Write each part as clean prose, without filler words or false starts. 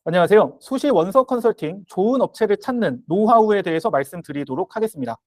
안녕하세요. 수시 원서 컨설팅 좋은 업체를 찾는 노하우에 대해서 말씀드리도록 하겠습니다.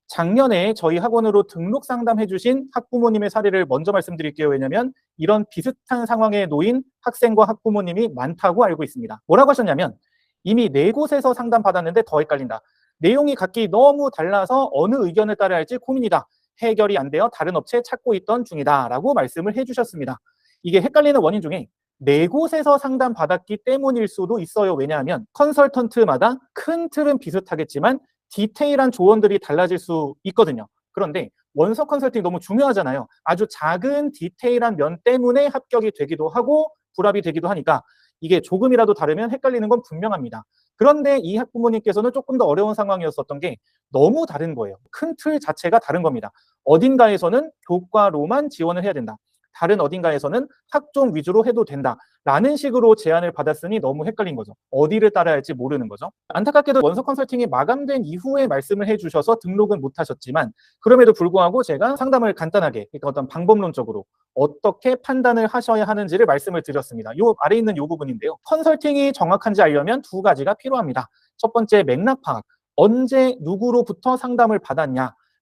작년에 저희 학원으로 등록 상담해 주신 학부모님의 사례를 먼저 말씀드릴게요. 왜냐하면 이런 비슷한 상황에 놓인 학생과 학부모님이 많다고 알고 있습니다. 뭐라고 하셨냐면 이미 네 곳에서 상담받았는데 더 헷갈린다. 내용이 각기 너무 달라서 어느 의견을 따라야 할지 고민이다. 해결이 안 되어 다른 업체 찾고 있던 중이다. 라고 말씀을 해주셨습니다. 이게 헷갈리는 원인 중에 네 곳에서 상담받았기 때문일 수도 있어요. 왜냐하면 컨설턴트마다 큰 틀은 비슷하겠지만 디테일한 조언들이 달라질 수 있거든요. 그런데 원서 컨설팅 너무 중요하잖아요. 아주 작은 디테일한 면 때문에 합격이 되기도 하고 불합이 되기도 하니까 이게 조금이라도 다르면 헷갈리는 건 분명합니다. 그런데 이 학부모님께서는 조금 더 어려운 상황이었었던 게 너무 다른 거예요. 큰 틀 자체가 다른 겁니다. 어딘가에서는 교과로만 지원을 해야 된다. 다른 어딘가에서는 학종 위주로 해도 된다라는 식으로 제안을 받았으니 너무 헷갈린 거죠. 어디를 따라야 할지 모르는 거죠. 안타깝게도 원서 컨설팅이 마감된 이후에 말씀을 해주셔서 등록은 못하셨지만 그럼에도 불구하고 제가 상담을 간단하게 그러니까 어떤 방법론적으로 어떻게 판단을 하셔야 하는지를 말씀을 드렸습니다. 요 아래 있는 요 부분인데요. 컨설팅이 정확한지 알려면 두 가지가 필요합니다. 첫 번째 맥락 파악. 언제 누구로부터 상담을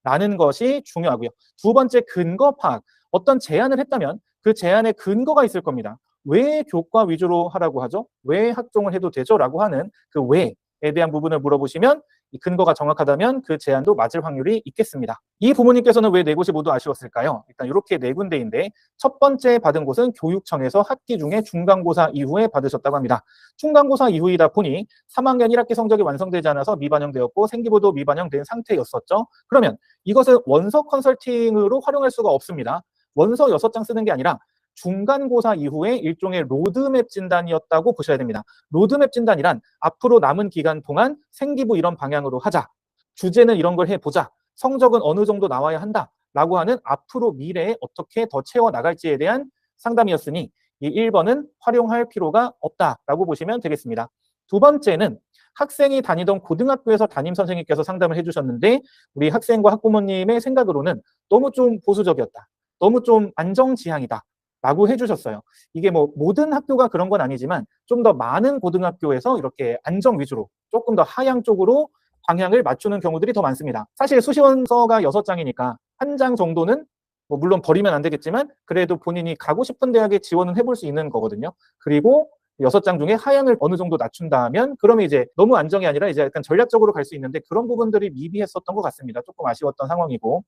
받았냐라는 것이 중요하고요. 두 번째 근거 파악. 어떤 제안을 했다면 그 제안에 근거가 있을 겁니다. 왜 교과 위주로 하라고 하죠? 왜 학종을 해도 되죠? 라고 하는 그 왜에 대한 부분을 물어보시면 이 근거가 정확하다면 그 제안도 맞을 확률이 있겠습니다. 이 부모님께서는 왜 네 곳이 모두 아쉬웠을까요? 일단 이렇게 네 군데인데 첫 번째 받은 곳은 교육청에서 학기 중에 중간고사 이후에 받으셨다고 합니다. 중간고사 이후이다 보니 3학년 1학기 성적이 완성되지 않아서 미반영되었고 생기부도 미반영된 상태였었죠. 그러면 이것은 원서 컨설팅으로 활용할 수가 없습니다. 원서 6장 쓰는 게 아니라 중간고사 이후에 일종의 로드맵 진단이었다고 보셔야 됩니다. 로드맵 진단이란 앞으로 남은 기간 동안 생기부 이런 방향으로 하자. 주제는 이런 걸 해보자. 성적은 어느 정도 나와야 한다라고 하는 앞으로 미래에 어떻게 더 채워나갈지에 대한 상담이었으니 이 1번은 활용할 필요가 없다라고 보시면 되겠습니다. 두 번째는 학생이 다니던 고등학교에서 담임 선생님께서 상담을 해주셨는데 우리 학생과 학부모님의 생각으로는 너무 좀 보수적이었다. 너무 좀 안정지향이다. 라고 해주셨어요. 이게 뭐 모든 학교가 그런 건 아니지만 좀 더 많은 고등학교에서 이렇게 안정 위주로 조금 더 하향 쪽으로 방향을 맞추는 경우들이 더 많습니다. 사실 수시원서가 6장이니까 한 장 정도는 뭐 물론 버리면 안 되겠지만 그래도 본인이 가고 싶은 대학에 지원은 해볼 수 있는 거거든요. 그리고 6장 중에 하향을 어느 정도 낮춘다면 그러면 이제 너무 안정이 아니라 이제 약간 전략적으로 갈 수 있는데 그런 부분들이 미비했었던 것 같습니다. 조금 아쉬웠던 상황이고.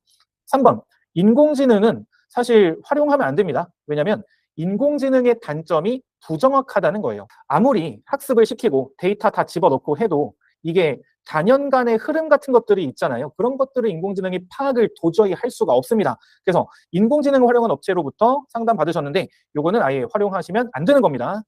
3번, 인공지능은 사실 활용하면 안 됩니다. 왜냐하면 인공지능의 단점이 부정확하다는 거예요. 아무리 학습을 시키고 데이터 다 집어넣고 해도 이게 단연간의 흐름 같은 것들이 있잖아요. 그런 것들을 인공지능이 파악을 도저히 할 수가 없습니다. 그래서 인공지능 활용한 업체로부터 상담 받으셨는데 요거는 아예 활용하시면 안 되는 겁니다.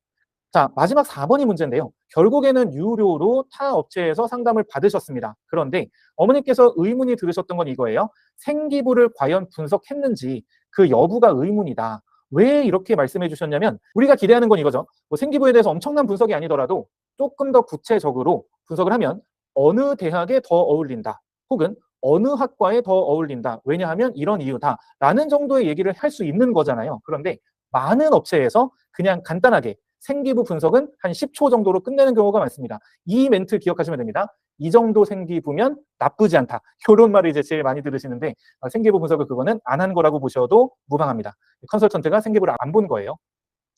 자, 마지막 4번이 문제인데요. 결국에는 유료로 타 업체에서 상담을 받으셨습니다. 그런데 어머니께서 의문이 들으셨던 건 이거예요. 생기부를 과연 분석했는지 그 여부가 의문이다. 왜 이렇게 말씀해 주셨냐면 우리가 기대하는 건 이거죠. 뭐 생기부에 대해서 엄청난 분석이 아니더라도 조금 더 구체적으로 분석을 하면 어느 대학에 더 어울린다. 혹은 어느 학과에 더 어울린다. 왜냐하면 이런 이유다. 라는 정도의 얘기를 할 수 있는 거잖아요. 그런데 많은 업체에서 그냥 간단하게 생기부 분석은 한 10초 정도로 끝내는 경우가 많습니다. 이 멘트 기억하시면 됩니다. 이 정도 생기부면 나쁘지 않다. 이런 말을 이제 제일 많이 들으시는데 생기부 분석을 그거는 안 한 거라고 보셔도 무방합니다. 컨설턴트가 생기부를 안 본 거예요.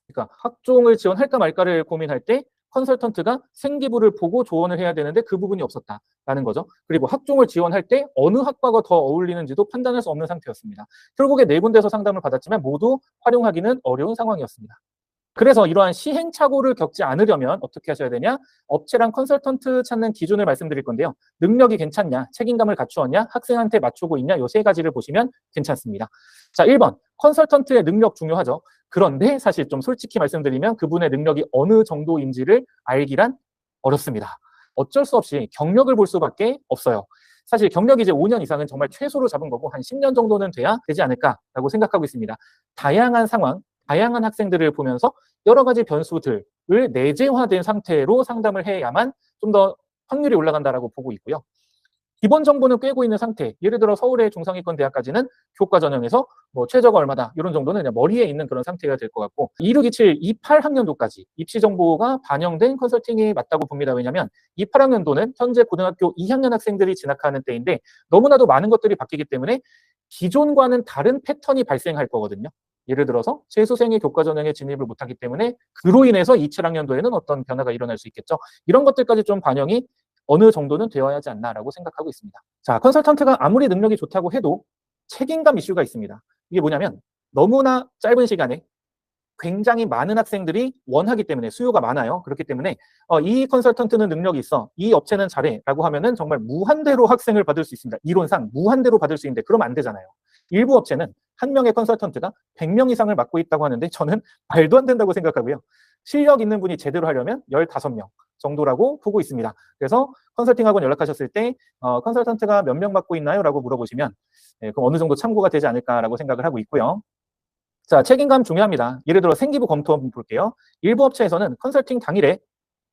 그러니까 학종을 지원할까 말까를 고민할 때 컨설턴트가 생기부를 보고 조언을 해야 되는데 그 부분이 없었다라는 거죠. 그리고 학종을 지원할 때 어느 학과가 더 어울리는지도 판단할 수 없는 상태였습니다. 결국에 네 군데서 상담을 받았지만 모두 활용하기는 어려운 상황이었습니다. 그래서 이러한 시행착오를 겪지 않으려면 어떻게 하셔야 되냐? 업체랑 컨설턴트 찾는 기준을 말씀드릴 건데요. 능력이 괜찮냐? 책임감을 갖추었냐? 학생한테 맞추고 있냐? 요 세 가지를 보시면 괜찮습니다. 자, 1번. 컨설턴트의 능력 중요하죠. 그런데 사실 좀 솔직히 말씀드리면 그분의 능력이 어느 정도인지를 알기란 어렵습니다. 어쩔 수 없이 경력을 볼 수밖에 없어요. 사실 경력이 이제 5년 이상은 정말 최소로 잡은 거고 한 10년 정도는 돼야 되지 않을까라고 생각하고 있습니다. 다양한 상황, 다양한 학생들을 보면서 여러 가지 변수들을 내재화된 상태로 상담을 해야만 좀 더 확률이 올라간다라고 보고 있고요. 기본 정보는 꿰고 있는 상태. 예를 들어 서울의 중상위권 대학까지는 교과 전형에서 뭐 최저가 얼마다 이런 정도는 그냥 머리에 있는 그런 상태가 될 것 같고 26, 27, 28학년도까지 입시 정보가 반영된 컨설팅이 맞다고 봅니다. 왜냐하면 28학년도는 현재 고등학교 2학년 학생들이 진학하는 때인데 너무나도 많은 것들이 바뀌기 때문에 기존과는 다른 패턴이 발생할 거거든요. 예를 들어서 재수생이 교과 전형에 진입을 못하기 때문에 그로 인해서 27학년도에는 어떤 변화가 일어날 수 있겠죠. 이런 것들까지 좀 반영이 어느 정도는 되어야 하지 않나라고 생각하고 있습니다. 자, 컨설턴트가 아무리 능력이 좋다고 해도 책임감 이슈가 있습니다. 이게 뭐냐면 너무나 짧은 시간에 굉장히 많은 학생들이 원하기 때문에 수요가 많아요. 그렇기 때문에 이 컨설턴트는 능력이 있어. 이 업체는 잘해. 라고 하면은 정말 무한대로 학생을 받을 수 있습니다. 이론상 무한대로 받을 수 있는데 그러면 안 되잖아요. 일부 업체는 한 명의 컨설턴트가 100명 이상을 맡고 있다고 하는데 저는 말도 안 된다고 생각하고요. 실력 있는 분이 제대로 하려면 15명 정도라고 보고 있습니다. 그래서 컨설팅 학원 연락하셨을 때 컨설턴트가 몇 명 맡고 있나요? 라고 물어보시면 그럼 어느 정도 참고가 되지 않을까라고 생각을 하고 있고요. 자, 책임감 중요합니다. 예를 들어 생기부 검토 한번 볼게요. 일부 업체에서는 컨설팅 당일에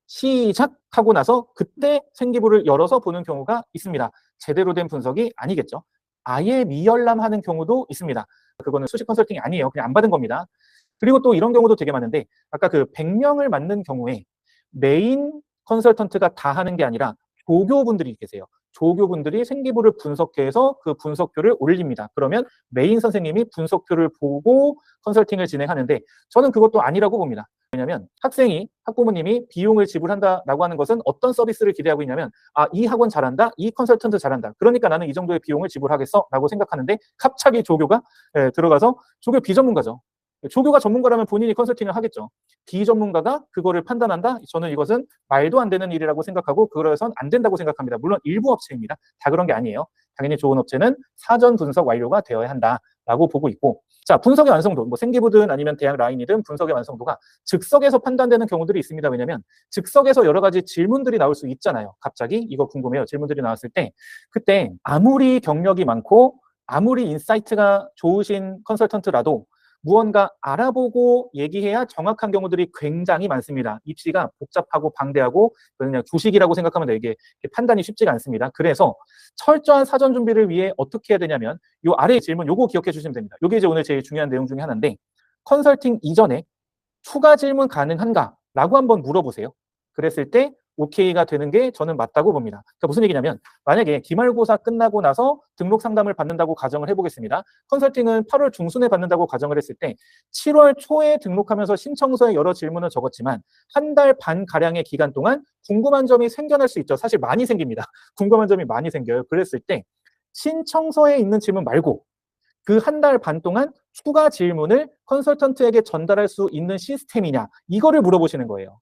시작하고 나서 그때 생기부를 열어서 보는 경우가 있습니다. 제대로 된 분석이 아니겠죠. 아예 미열람하는 경우도 있습니다. 그거는 수식 컨설팅이 아니에요. 그냥 안 받은 겁니다. 그리고 또 이런 경우도 되게 많은데 아까 그 100명을 맡는 경우에 메인 컨설턴트가 다 하는 게 아니라 조교분들이 계세요. 조교분들이 생기부를 분석해서 그 분석표를 올립니다. 그러면 메인 선생님이 분석표를 보고 컨설팅을 진행하는데 저는 그것도 아니라고 봅니다. 왜냐하면 학생이 학부모님이 비용을 지불한다라고 하는 것은 어떤 서비스를 기대하고 있냐면 이 학원 잘한다, 이 컨설턴트 잘한다. 그러니까 나는 이 정도의 비용을 지불하겠어라고 생각하는데 갑자기 조교가 들어가서 조교 비전문가죠. 조교가 전문가라면 본인이 컨설팅을 하겠죠. 비전문가가 그거를 판단한다? 저는 이것은 말도 안 되는 일이라고 생각하고 그래서는 안 된다고 생각합니다. 물론 일부 업체입니다. 다 그런 게 아니에요. 당연히 좋은 업체는 사전 분석 완료가 되어야 한다라고 보고 있고 자, 분석의 완성도, 뭐 생기부든 아니면 대학 라인이든 분석의 완성도가 즉석에서 판단되는 경우들이 있습니다. 왜냐하면 즉석에서 여러 가지 질문들이 나올 수 있잖아요. 갑자기 이거 궁금해요. 질문들이 나왔을 때 그때 아무리 경력이 많고 아무리 인사이트가 좋으신 컨설턴트라도 무언가 알아보고 얘기해야 정확한 경우들이 굉장히 많습니다. 입시가 복잡하고 방대하고 그냥 주식이라고 생각하면 되게 판단이 쉽지가 않습니다. 그래서 철저한 사전 준비를 위해 어떻게 해야 되냐면 이 아래의 질문 요거 기억해 주시면 됩니다. 요게 이제 오늘 제일 중요한 내용 중에 하나인데 컨설팅 이전에 추가 질문 가능한가? 라고 한번 물어보세요. 그랬을 때 오케이가 되는 게 저는 맞다고 봅니다. 그러니까 무슨 얘기냐면 만약에 기말고사 끝나고 나서 등록 상담을 받는다고 가정을 해보겠습니다. 컨설팅은 8월 중순에 받는다고 가정을 했을 때 7월 초에 등록하면서 신청서에 여러 질문을 적었지만 한 달 반 가량의 기간 동안 궁금한 점이 생겨날 수 있죠. 사실 많이 생깁니다. 궁금한 점이 많이 생겨요. 그랬을 때 신청서에 있는 질문 말고 그 한 달 반 동안 추가 질문을 컨설턴트에게 전달할 수 있는 시스템이냐 이거를 물어보시는 거예요.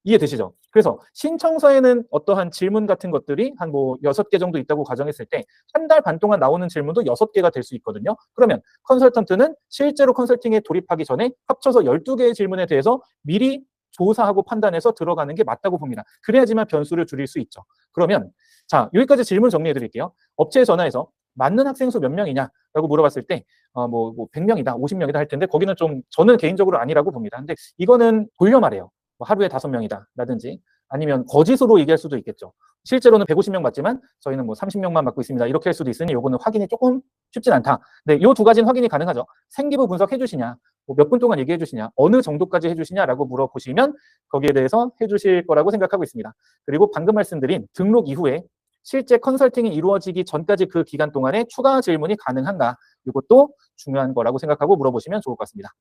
이해되시죠? 그래서 신청서에는 어떠한 질문 같은 것들이 한 뭐 6개 정도 있다고 가정했을 때 한 달 반 동안 나오는 질문도 6개가 될 수 있거든요. 그러면 컨설턴트는 실제로 컨설팅에 돌입하기 전에 합쳐서 12개의 질문에 대해서 미리 조사하고 판단해서 들어가는 게 맞다고 봅니다. 그래야지만 변수를 줄일 수 있죠. 그러면 자, 여기까지 질문 정리해 드릴게요. 업체에 전화해서 맞는 학생 수 몇 명이냐라고 물어봤을 때 뭐 100명이다, 50명이다 할 텐데 거기는 좀 저는 개인적으로 아니라고 봅니다. 근데 이거는 돌려 말해요. 뭐 하루에 5명이다 라든지 아니면 거짓으로 얘기할 수도 있겠죠. 실제로는 150명 맞지만 저희는 뭐 30명만 맞고 있습니다. 이렇게 할 수도 있으니 요거는 확인이 조금 쉽진 않다. 근데 요 두 가지는 확인이 가능하죠. 생기부 분석해 주시냐, 뭐 몇 분 동안 얘기해 주시냐, 어느 정도까지 해주시냐라고 물어보시면 거기에 대해서 해주실 거라고 생각하고 있습니다. 그리고 방금 말씀드린 등록 이후에 실제 컨설팅이 이루어지기 전까지 그 기간 동안에 추가 질문이 가능한가 이것도 중요한 거라고 생각하고 물어보시면 좋을 것 같습니다.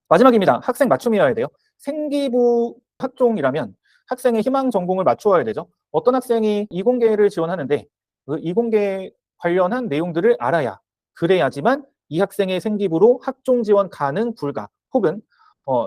마지막입니다. 학생 맞춤이어야 돼요. 생기부 학종이라면 학생의 희망 전공을 맞추어야 되죠. 어떤 학생이 이공계를 지원하는데 그 이공계 관련한 내용들을 알아야 그래야지만 이 학생의 생기부로 학종 지원 가능 불가 혹은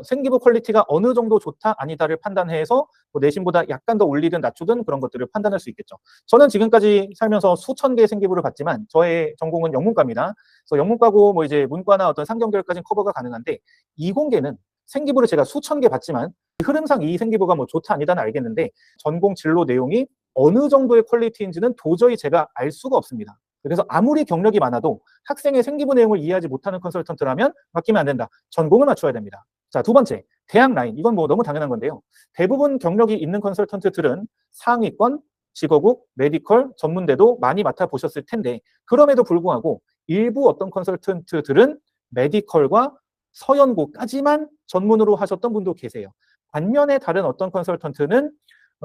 생기부 퀄리티가 어느 정도 좋다 아니다를 판단해서 뭐 내신보다 약간 더 올리든 낮추든 그런 것들을 판단할 수 있겠죠. 저는 지금까지 살면서 수천 개의 생기부를 봤지만 저의 전공은 영문과입니다. 그래서 영문과고 뭐 이제 문과나 어떤 상경계열까지는 커버가 가능한데 이공계는 생기부를 제가 수천 개 봤지만 흐름상 이 생기부가 뭐 좋다 아니다는 알겠는데 전공 진로 내용이 어느 정도의 퀄리티인지는 도저히 제가 알 수가 없습니다. 그래서 아무리 경력이 많아도 학생의 생기부 내용을 이해하지 못하는 컨설턴트라면 맡기면 안 된다. 전공을 맞춰야 됩니다. 자, 두 번째, 대학 라인. 이건 뭐 너무 당연한 건데요. 대부분 경력이 있는 컨설턴트들은 상위권, 직어국, 메디컬, 전문대도 많이 맡아보셨을 텐데 그럼에도 불구하고 일부 어떤 컨설턴트들은 메디컬과 서연고까지만 전문으로 하셨던 분도 계세요. 반면에 다른 어떤 컨설턴트는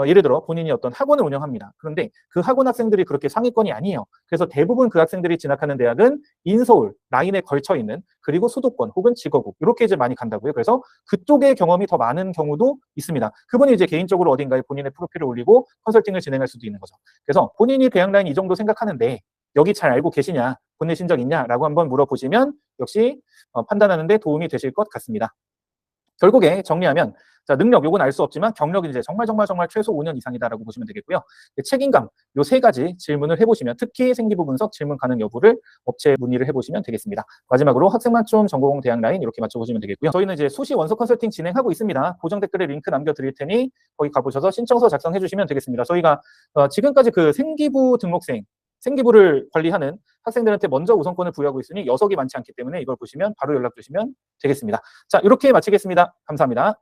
예를 들어 본인이 어떤 학원을 운영합니다. 그런데 그 학원 학생들이 그렇게 상위권이 아니에요. 그래서 대부분 그 학생들이 진학하는 대학은 인서울 라인에 걸쳐 있는 그리고 수도권 혹은 직어국 이렇게 이제 많이 간다고요. 그래서 그쪽의 경험이 더 많은 경우도 있습니다. 그분이 이제 개인적으로 어딘가에 본인의 프로필을 올리고 컨설팅을 진행할 수도 있는 거죠. 그래서 본인이 대학 라인 이 정도 생각하는데 여기 잘 알고 계시냐, 보내신 적 있냐라고 한번 물어보시면 역시 판단하는 데 도움이 되실 것 같습니다. 결국에 정리하면 자, 능력 요건 알 수 없지만 경력은 이제 정말 최소 5년 이상이다라고 보시면 되겠고요. 책임감 요 세 가지 질문을 해보시면 특히 생기부 분석 질문 가능 여부를 업체에 문의를 해보시면 되겠습니다. 마지막으로 학생 맞춤 전공 대학 라인 이렇게 맞춰보시면 되겠고요. 저희는 이제 수시 원서 컨설팅 진행하고 있습니다. 고정 댓글에 링크 남겨드릴 테니 거기 가보셔서 신청서 작성해 주시면 되겠습니다. 저희가 지금까지 그 생기부 등록생 생기부를 관리하는 학생들한테 먼저 우선권을 부여하고 있으니 녀석이 많지 않기 때문에 이걸 보시면 바로 연락 주시면 되겠습니다. 자, 이렇게 마치겠습니다. 감사합니다.